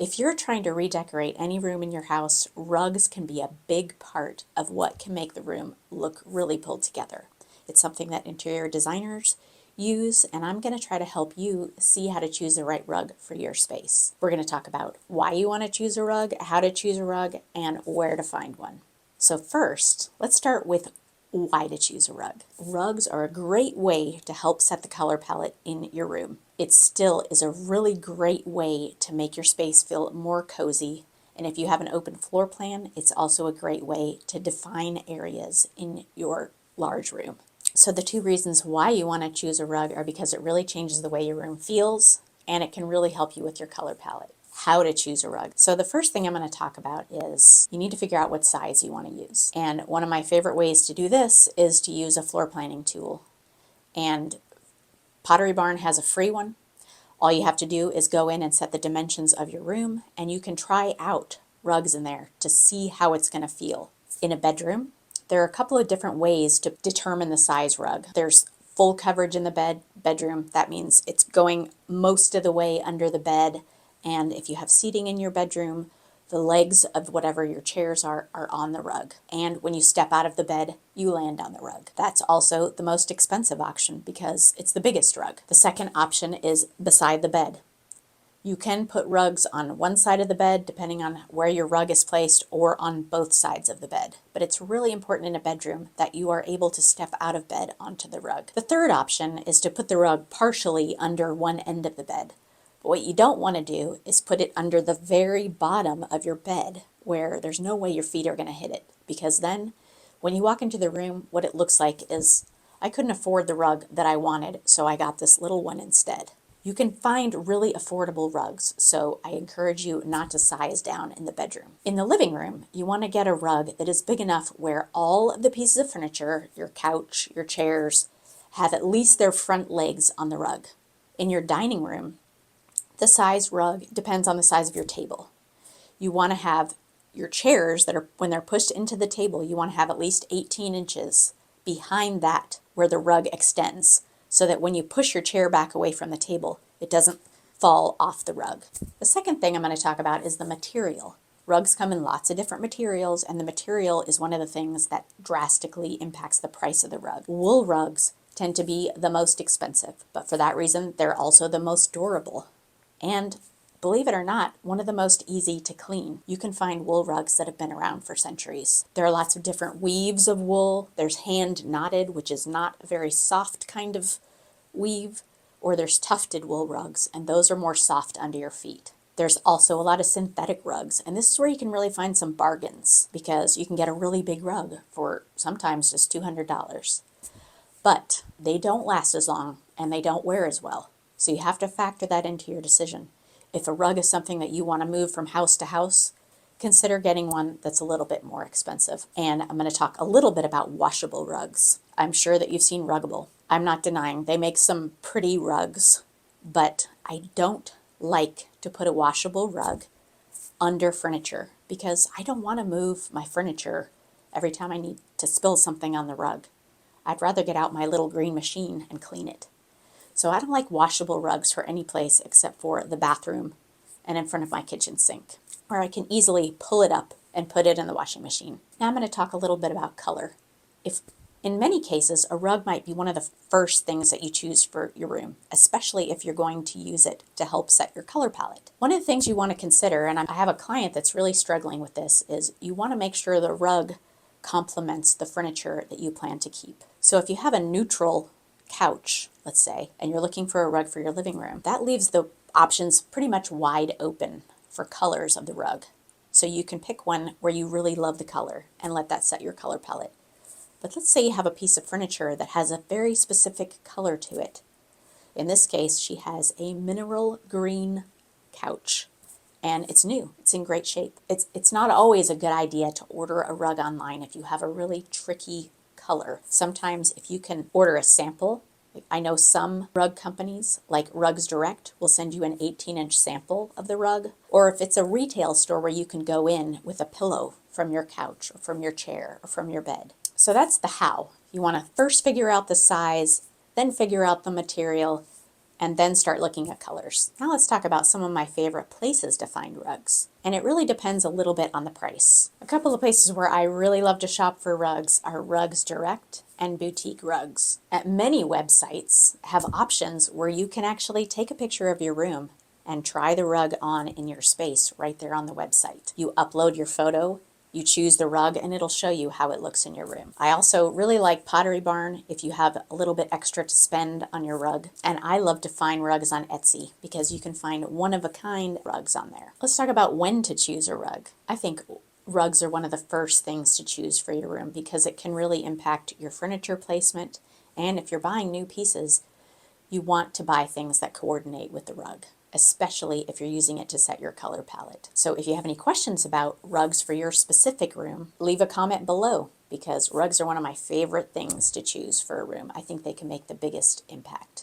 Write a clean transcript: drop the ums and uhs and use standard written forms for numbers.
If you're trying to redecorate any room in your house, rugs can be a big part of what can make the room look really pulled together. It's something that interior designers use, and I'm going to try to help you see how to choose the right rug for your space. We're going to talk about why you want to choose a rug, how to choose a rug, and where to find one. So first, let's start with why to choose a rug. Rugs are a great way to help set the color palette in your room. It still is a really great way to make your space feel more cozy. And if you have an open floor plan, it's also a great way to define areas in your large room. So the two reasons why you want to choose a rug are because it really changes the way your room feels, and it can really help you with your color palette. How to choose a rug. So the first thing I'm going to talk about is you need to figure out what size you want to use. And one of my favorite ways to do this is to use a floor planning tool. And Pottery Barn has a free one. All you have to do is go in and set the dimensions of your room, and you can try out rugs in there to see how it's going to feel. In a bedroom, there are a couple of different ways to determine the size rug. There's full coverage in the bedroom. That means it's going most of the way under the bed. And if you have seating in your bedroom, the legs of whatever your chairs are on the rug. And when you step out of the bed, you land on the rug. That's also the most expensive option because it's the biggest rug. The second option is beside the bed. You can put rugs on one side of the bed, depending on where your rug is placed, or on both sides of the bed. But it's really important in a bedroom that you are able to step out of bed onto the rug. The third option is to put the rug partially under one end of the bed. But what you don't want to do is put it under the very bottom of your bed where there's no way your feet are going to hit it. Because then when you walk into the room, what it looks like is, I couldn't afford the rug that I wanted, so I got this little one instead. You can find really affordable rugs, so I encourage you not to size down in the bedroom. In the living room, you want to get a rug that is big enough where all of the pieces of furniture, your couch, your chairs, have at least their front legs on the rug. In your dining room, the size rug depends on the size of your table. You want to have your chairs that are, when they're pushed into the table, you want to have at least 18 inches behind that where the rug extends, so that when you push your chair back away from the table, it doesn't fall off the rug. The second thing I'm going to talk about is the material. Rugs come in lots of different materials, and the material is one of the things that drastically impacts the price of the rug. Wool rugs tend to be the most expensive, but for that reason, they're also the most durable. And believe it or not, one of the most easy to clean. You can find wool rugs that have been around for centuries. There are lots of different weaves of wool. There's hand knotted, which is not a very soft kind of weave, or there's tufted wool rugs, and those are more soft under your feet. There's also a lot of synthetic rugs, and this is where you can really find some bargains because you can get a really big rug for sometimes just $200. But they don't last as long and they don't wear as well. So you have to factor that into your decision. If a rug is something that you want to move from house to house, consider getting one that's a little bit more expensive. And I'm going to talk a little bit about washable rugs. I'm sure that you've seen Ruggable. I'm not denying they make some pretty rugs, but I don't like to put a washable rug under furniture because I don't want to move my furniture every time I need to spill something on the rug. I'd rather get out my little green machine and clean it. So I don't like washable rugs for any place except for the bathroom and in front of my kitchen sink, where I can easily pull it up and put it in the washing machine. Now I'm going to talk a little bit about color. If in many cases, a rug might be one of the first things that you choose for your room, especially if you're going to use it to help set your color palette. One of the things you want to consider, and I have a client that's really struggling with this, is you want to make sure the rug complements the furniture that you plan to keep. So if you have a neutral couch, let's say, and you're looking for a rug for your living room, that leaves the options pretty much wide open for colors of the rug. So you can pick one where you really love the color and let that set your color palette. But let's say you have a piece of furniture that has a very specific color to it. In this case, she has a mineral green couch, and it's new. It's in great shape. It's not always a good idea to order a rug online if you have a really tricky color. Sometimes if you can order a sample, I know some rug companies like Rugs Direct will send you an 18-inch sample of the rug, or if it's a retail store where you can go in with a pillow from your couch or from your chair or from your bed. So that's the how. You want to first figure out the size, then figure out the material, and then start looking at colors. Now let's talk about some of my favorite places to find rugs. And it really depends a little bit on the price. A couple of places where I really love to shop for rugs are Rugs Direct and Boutique Rugs. At many websites have options where you can actually take a picture of your room and try the rug on in your space right there on the website. You upload your photo, you choose the rug, and it'll show you how it looks in your room. I also really like Pottery Barn if you have a little bit extra to spend on your rug. And I love to find rugs on Etsy because you can find one-of-a-kind rugs on there. Let's talk about when to choose a rug. I think rugs are one of the first things to choose for your room because it can really impact your furniture placement. And if you're buying new pieces, you want to buy things that coordinate with the rug, especially if you're using it to set your color palette. So if you have any questions about rugs for your specific room, leave a comment below because rugs are one of my favorite things to choose for a room. I think they can make the biggest impact.